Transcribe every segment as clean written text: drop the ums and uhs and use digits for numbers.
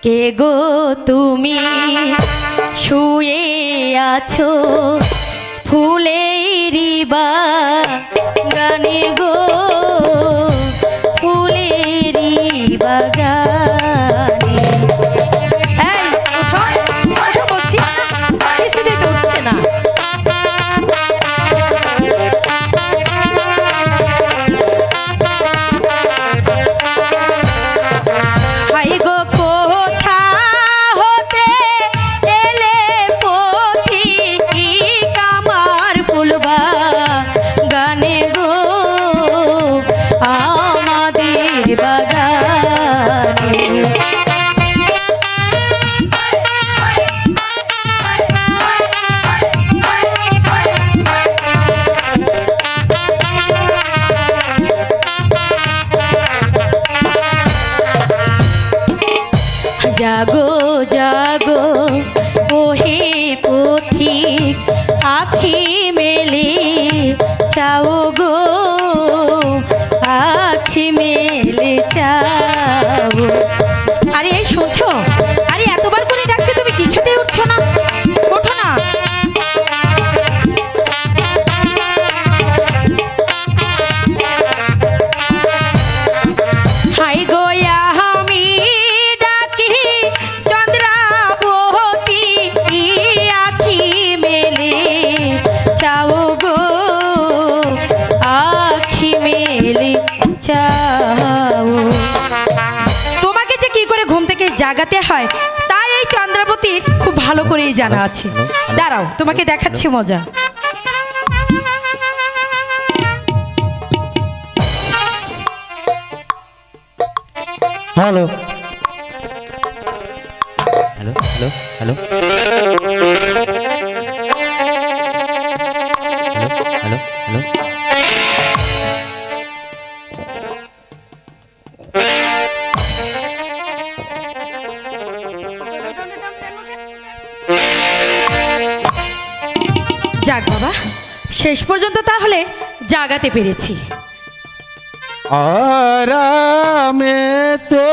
কে গো তুমি শুয়ে আছো ফুলেরই বাগানে গো, ফুলেরই বাগানে। এই ওঠো, ওঠো বলছি, কিছুতেই তো উঠছে না। হাই গো কোথা হতে এলে পথিক আমার ফুলবাগানে গো, আমাদের বাগানে। জাগো জাগো ওহে পথিক, আখি মেলে চাও গো, আখি মেলে চাও। আরে এই শুনছো? আরে এতবার করে ডাকছে তুমি কিছুতেই উঠছো না, ওঠো না। হাই গো আমি ডাকি চন্দ্রাবতী, আখি মেলে চাও গো, আখি মেলে চাও। তোমাকে যে কি করে ঘুম থেকে জাগাতে হয় তাই এই চন্দ্রাবতীর খুব ভালো করেই জানা আছে। দাঁড়াও তোমাকে দেখাচ্ছি মজা। Hello hello hello hello hello hello. যাক বাবা, শেষ পর্যন্ত তাহলে জাগাতে পেরেছি। আরামেতে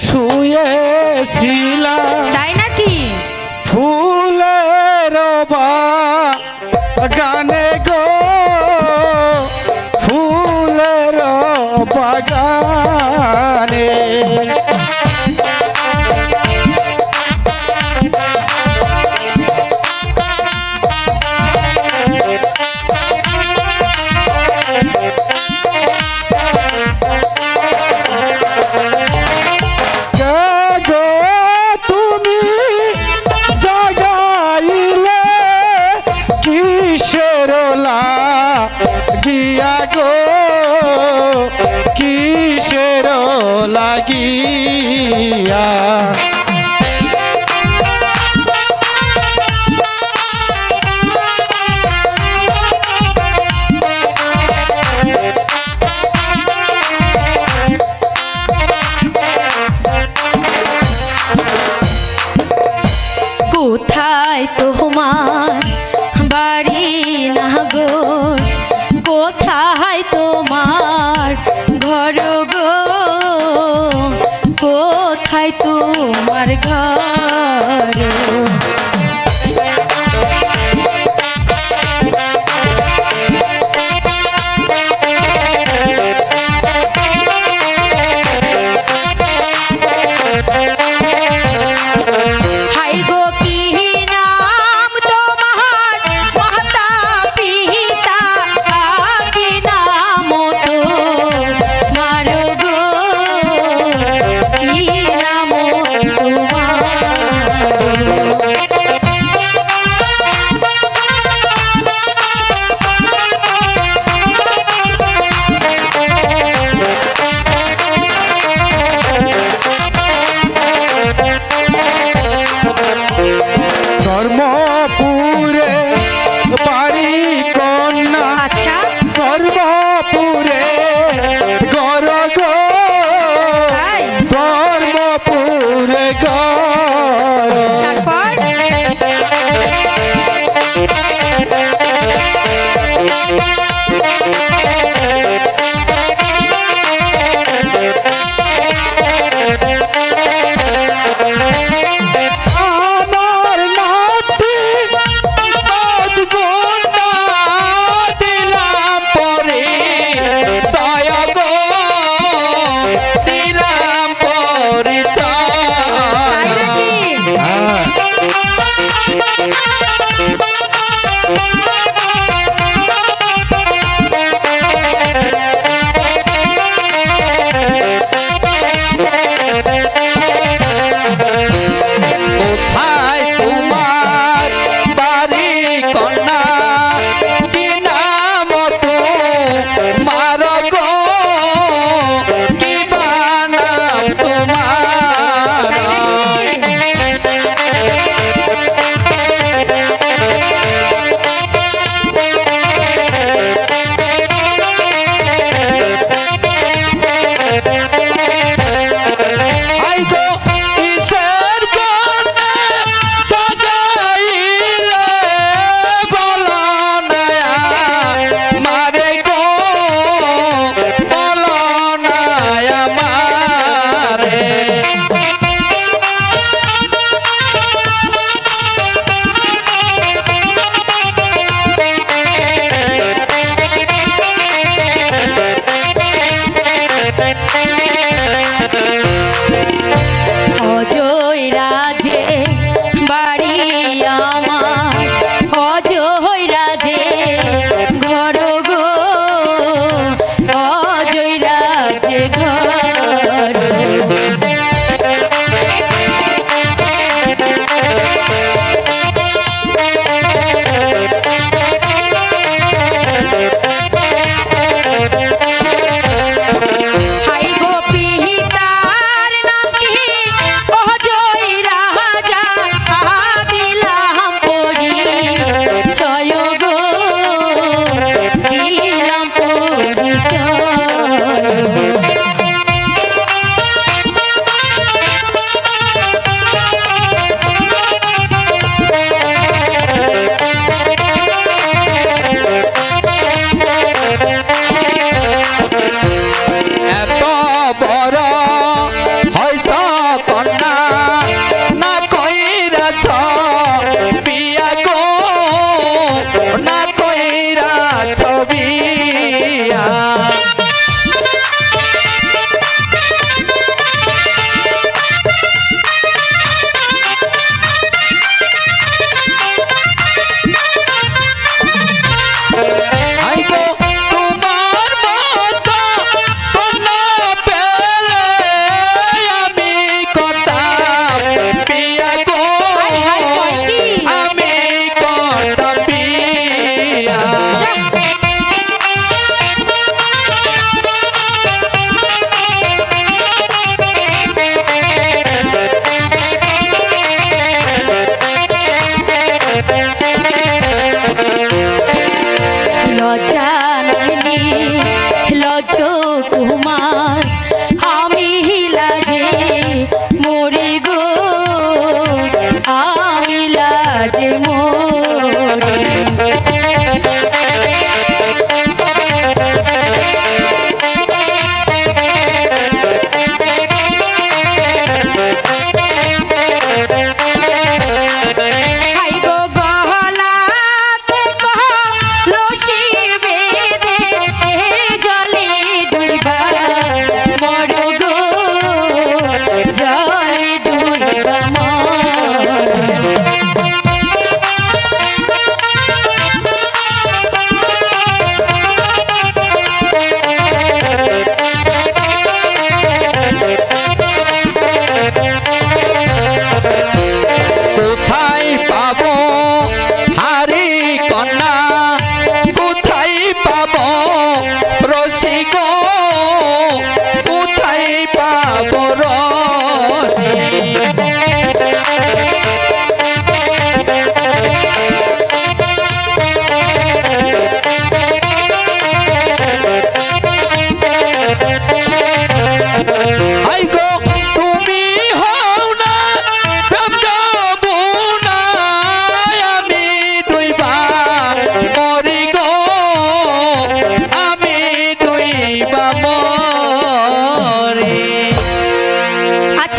শুয়েছিলাম তাই নাকি? ফুলের বাগানে গো, ফুলের বাগানে। গো তুমি জাগাইলে কিসের লাগিয়া গো, কিসের লাগিয়া। কোথায় তোমার বাড়ি না গো, কোথায় তোমার ঘর গো, কোথায় তোমার ঘর? হাই গো কি নাম তোমার, মাতা পিতা কি নাম তোমার গো, কি নাম তোমার? ধর্মপুরে বাড়ি কন্যা, আচ্ছা ধর্মপুরে গর গো, তাই? ধর্ম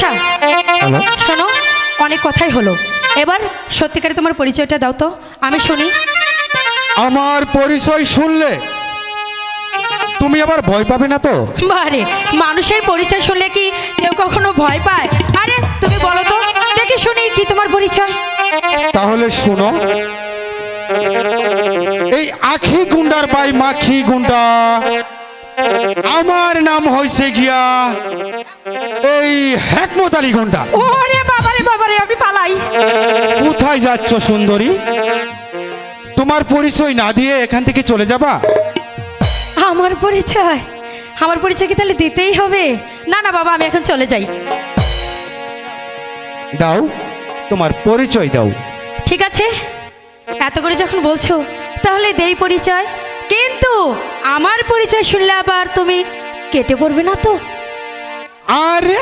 আচ্ছা হ্যালো শোনো, অনেক কথাই হলো, এবার সত্যিকারে তোমার পরিচয়টা দাও তো, আমি শুনি। আমার পরিচয় শুনলে তুমি আবার ভয় পাবে না তো? বারে, মানুষের পরিচয় শুনলে কি কেউ কখনো ভয় পায়? আরে তুমি বলো তো, দেখে শুনি কি তোমার পরিচয়। তাহলে শোনো, এই আখি গুন্ডার বাই মাখি গুন্ডা, আমার নাম হয়েছে গিয়া এই হেকমত আলী গুন্ডা। ওরে বাবারে বাবারে, আমি পালাই। কোথায় যাচ্ছ সুন্দরী? তোমার পরিচয় না দিয়ে এখান থেকে চলে যাবা? আমার পরিচয়, আমার পরিচয় কি তাহলে দিতেই হবে? না না বাবা, আমি এখন চলে যাই। দাও, তোমার পরিচয় দাও। ঠিক আছে, এত করে যখন বলছো তাহলে দেই পরিচয়, কিন্তু আমার পরিচয় শুনলে আবার তুমি কেটে পড়বে না তো? আরে